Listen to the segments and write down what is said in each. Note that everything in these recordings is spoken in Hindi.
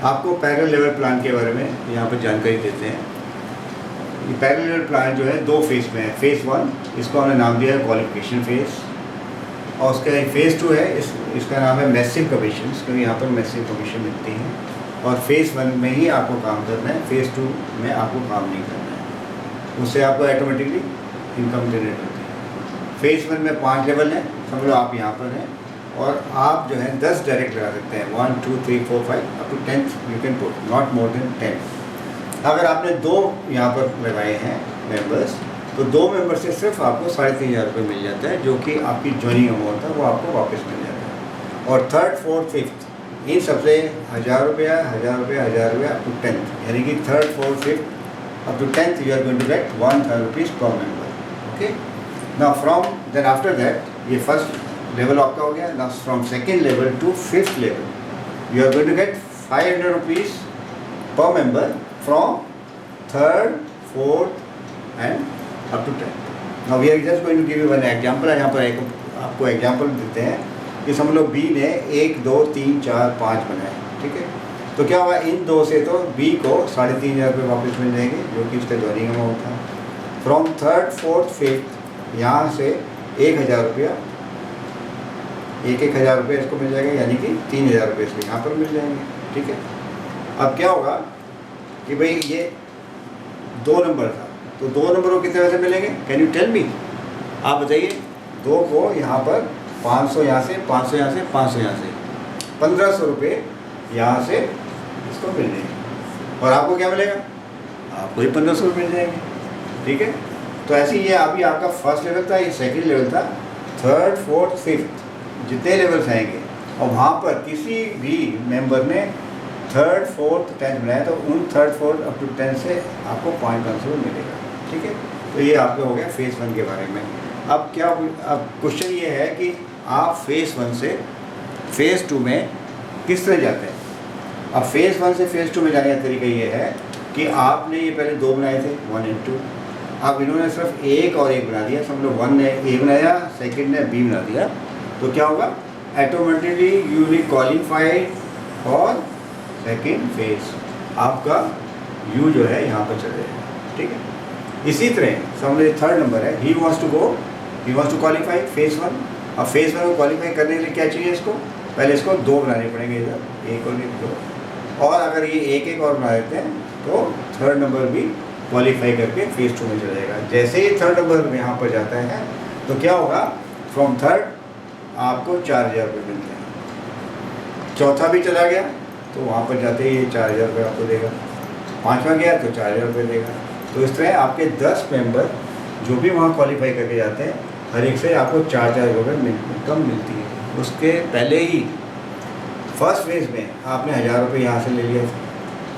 आपको पैरेलल लेवल प्लान के बारे में यहाँ पर जानकारी देते हैं। ये पैरेलल लेवल प्लान जो है 2 फेज़ में है। फेज़ 1 इसको हमने नाम दिया है क्वालिफिकेशन फेज़, और उसका फेज़ 2 है इसका नाम है मैसिव कमीशन, क्योंकि यहाँ पर मैसिव कमीशन मिलती है। और फेज़ 1 में ही आपको काम करना है, फेज़ 2 में आपको काम नहीं करना है, उससे आपको ऑटोमेटिकली इनकम जनरेट होती है। फेज़ 1 में 5 लेवल हैं, समझ लो आप यहाँ पर हैं, और आप जो है 10 डायरेक्ट लगा सकते हैं, 1 2 3 4 5 up to 10th you can put, not more than 10। अगर आपने 2 यहाँ पर लगाए हैं मेंबर्स, तो 2 मेंबर से सिर्फ आपको 3,500 रुपये मिल जाता है, जो कि आपकी ज्वाइनिंग अमाउंट था वो आपको वापस मिल जाता है। और 3rd 4th 5th इन सबसे 1,000 रुपया 1,000 रुपया 1,000 रुपया अप टू 10th, यानी कि 3rd 4th 5th up to 10th you are going to get 1,000 rupees per member. Okay, now from then after that ये फर्स्ट लेवल आपका हो गया। Now from second level to 5th level you are going to get 500 rupees per member from 3rd 4th and up to 10th. Now we are just going to give you one example. यहाँ पर एक आपको एग्जाम्पल देते हैं कि समझ लो बी ने 1 2 3 4 5 बनाए, ठीक है। तो क्या हुआ, इन 2 से तो बी को 3,500 रुपये वापस मिल जाएंगे, जो कि इसका ज्वाइनिंग अमाउंट था। फ्रॉम 3rd 4th 5th यहाँ से 1,000 रुपया 1,000 रुपये इसको मिल जाएगा, यानी कि 3,000 रुपये इसको यहाँ पर मिल जाएंगे, ठीक है। अब क्या होगा कि भाई ये 2 नंबर था, तो 2 नंबरों कितने पैसे मिलेंगे, कैन यू टेल मी, आप बताइए। 2 को यहाँ पर 500 यहाँ से 500 यहाँ से 500 यहाँ से 1,500 रुपये यहाँ से इसको मिल जाएंगे, और आपको क्या मिलेगा, आपको ही 1,500 रुपये मिल जाएंगे, ठीक है। तो ऐसे ही ये अभी आपका फर्स्ट लेवल था, ये सेकेंड लेवल था, 3rd 4th 5th जितने लेवल्स आएंगे, और वहाँ पर किसी भी मेंबर ने 3rd 4th 10th बनाया, तो उन 3rd 4th up to 10th से आपको 500 मिलेगा, ठीक है। तो ये आपका हो गया फेज़ 1 के बारे में। अब क्या, अब क्वेश्चन ये है कि आप फेज़ 1 से फेज़ 2 में किस तरह जाते हैं। अब फेज़ 1 से फेज़ 2 में जाने का तरीका ये है कि आपने ये पहले 2 बनाए थे, 1 और 2, अब इन्होंने सिर्फ 1 और 1 बना दिया, समझ लो 1 ने A बनाया, सेकेंड ने B बना दिया, तो क्या होगा, automatically you will qualify for second phase, आपका यू जो है यहाँ पर चले जाएगा, ठीक है। इसी तरह समझ 3rd नंबर है, he wants to qualify phase 1। अब फेज़ 1 को क्वालिफाई करने के लिए क्या चाहिए, इसको पहले इसको 2 बनाने पड़ेंगे, इधर 1 और 1 2, और अगर ये 1 और बना देते हैं तो 3rd नंबर भी क्वालिफाई करके फेज़ 2 में चला जाएगा। जैसे ही 3rd नंबर यहाँ पर जाता है तो क्या होगा, फ्रॉम 3rd आपको 4,000 रुपये मिलते हैं, चौथा भी चला गया तो वहाँ पर जाते ही 4,000 रुपये आपको देगा, 5वां गया तो 4,000 रुपये देगा। तो इस तरह आपके 10 मेंबर जो भी वहाँ क्वालिफाई करके जाते हैं, हर एक से आपको 4,000 रुपये इनकम मिलती है। उसके पहले ही फर्स्ट फेज़ में आपने 1,000 रुपये यहाँ से ले लिया,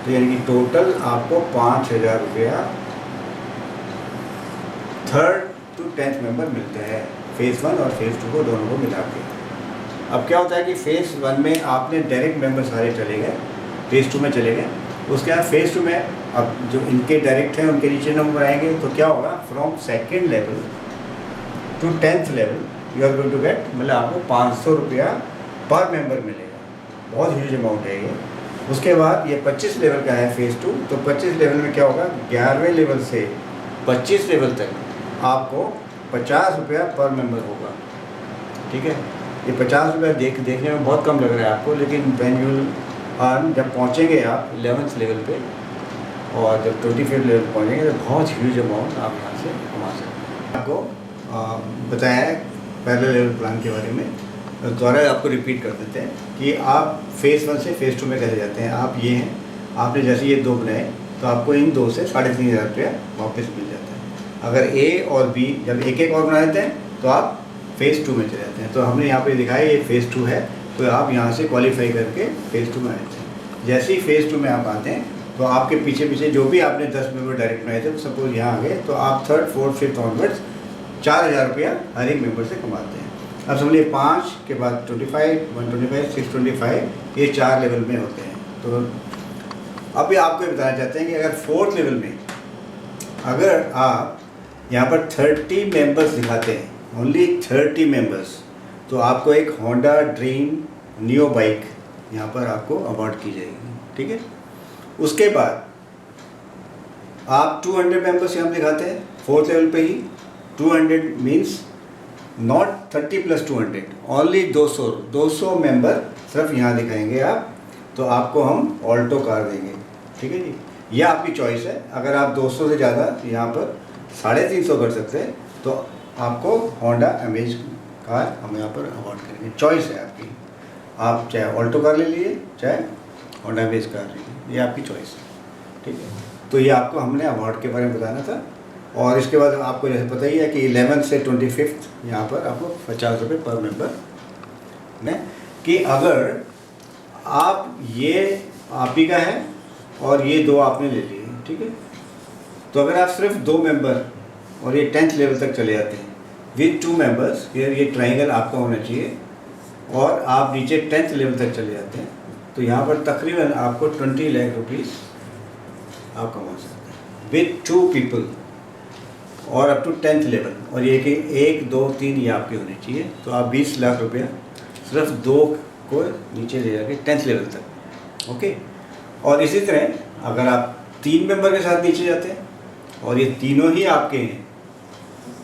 तो यानी कि टोटल आपको 5,000 रुपया 3rd to 10th मेंबर मिलते हैं, फेज़ 1 और फेज़ 2 को दोनों को मिला के। अब क्या होता है कि फेज़ 1 में आपने डायरेक्ट मेंबर सारे चले गए, फेज़ 2 में चले गए, उसके बाद फेज़ 2 में अब जो इनके डायरेक्ट हैं उनके नीचे नंबर आएंगे, तो क्या होगा, from second level to 10th level you are going to get, मतलब आपको 500 रुपया पर मेंबर मिलेगा, बहुत ह्यूज अमाउंट है ये। उसके बाद ये 25 लेवल का है फेज़ 2, तो 25 लेवल में क्या होगा, 11वें लेवल से 25 लेवल तक आपको 50 रुपया पर मेंबर होगा, ठीक है। ये 50 रुपया देखने में बहुत कम लग रहा है आपको, लेकिन व्हेन यू अर्न, जब पहुँचेंगे आप 11th लेवल पे और जब 25th लेवल पहुँचेंगे तो बहुत ह्यूज अमाउंट आप यहाँ से कमा सकते हैं। आपको बताया है पहले लेवल प्लान के बारे में, दोबारा आपको रिपीट कर देते हैं कि आप फेज़ 1 से फेज़ 2 में कैसे जाते हैं। आप ये हैं, आपने जैसे ये 2 बनाए तो आपको इन 2 से 3,500 रुपया वापस मिल जाता है। अगर A और B जब 1 और बना देते हैं तो आप फेज़ 2 में चले जाते हैं। तो हमने यहाँ पे दिखाया ये फेज़ 2 है, तो आप यहाँ से क्वालिफाई करके फेज़ 2 में आ जाते हैं। जैसे ही फेज़ 2 में आप आते हैं तो आपके पीछे पीछे जो भी आपने 10 मेंबर डायरेक्ट बनाए थे, सपोज यहाँ आ गए, तो आप 3rd 4th 5th ऑनवर्ड्स 4,000 रुपया हर एक मेंबर से कमाते हैं। अब समझिए 5 के बाद 25, 125, 625 ये 4 लेवल में होते हैं। तो अभी आपको ये बताना चाहते हैं कि अगर 4th लेवल में अगर आप यहाँ पर 30 मेंबर्स दिखाते हैं, ओनली 30 मेंबर्स, तो आपको एक होंडा ड्रीम नियो बाइक यहाँ पर आपको अवार्ड की जाएगी, ठीक है। उसके बाद आप 200 मेंबर्स यहाँ दिखाते हैं 4th लेवल पे ही। 200 मीन्स नॉट 30 + 200, ओनली 200 मेंबर सिर्फ यहाँ दिखाएंगे आप, तो आपको हम ऑल्टो कार देंगे, ठीक है जी। यह आपकी चॉइस है। अगर आप 200 से ज़्यादा यहाँ पर 350 कर सकते हैं तो आपको होंडा अमेज कार हम यहाँ पर अवार्ड करेंगे। चॉइस है आपकी, आप चाहे ऑल्टो कार ले लीजिए चाहे होंडा अमेज कार ले लीजिए, ये आपकी चॉइस है, ठीक है। तो ये आपको हमने अवार्ड के बारे में बताना था। और इसके बाद आपको जैसे पता ही है कि 11 से 25 यहाँ पर आपको 50 रुपये पर मेंबर में, कि अगर आप ये आप ही का है और ये 2 आपने ले लिए, ठीक है। तो अगर आप सिर्फ 2 मेंबर और ये 10th लेवल तक चले जाते हैं विद 2 मेंबर्स, ये ट्राइंगल आपका होना चाहिए, और आप नीचे 10th लेवल तक चले जाते हैं, तो यहाँ पर तकरीबन आपको 20 लाख रुपीस आप कमा सकते हैं विद 2 पीपल और अप टू 10th लेवल। और ये कि 1, 2, 3 ये आपके होने चाहिए, तो आप 20 लाख रुपया सिर्फ 2 को नीचे ले जाके 10th लेवल तक, ओके। और इसी तरह अगर आप 3 मेंबर के साथ नीचे जाते हैं और ये तीनों ही आपके हैं,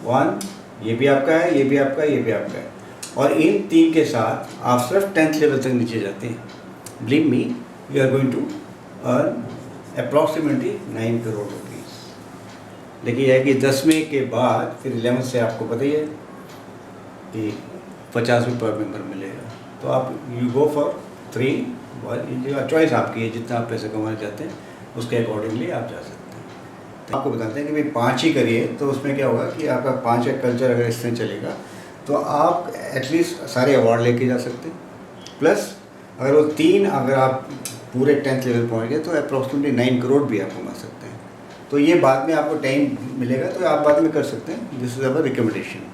1 ये भी आपका है, ये भी आपका है, ये भी आपका है, और इन 3 के साथ आप सिर्फ 10th लेवल तक नीचे जाते हैं, believe me you are going to earn approximately 9 crore rupees. लेकिन यह है कि 10वें के बाद फिर 11 से आपको पता ही है कि 50 रुपये पर मेंबर मिलेगा। तो आप यू गो फॉर 3, चॉइस आपकी है, जितना आप पैसे कमाना चाहते हैं उसके अकॉर्डिंगली आप जा सकते हैं। तो आपको बताते हैं कि भाई 5 ही करिए, तो उसमें क्या होगा कि आपका 5 का कल्चर अगर इस तरह चलेगा तो आप एटलीस्ट सारे अवार्ड लेके जा सकते हैं। प्लस अगर वो 3 अगर आप पूरे 10th लेवल पहुँच गए तो अप्रॉक्सीमेटली 9 करोड़ भी आप कमा सकते हैं। तो ये बाद में आपको टाइम मिलेगा तो आप बाद में कर सकते हैं, दिस इज़ अवर रिकमेंडेशन।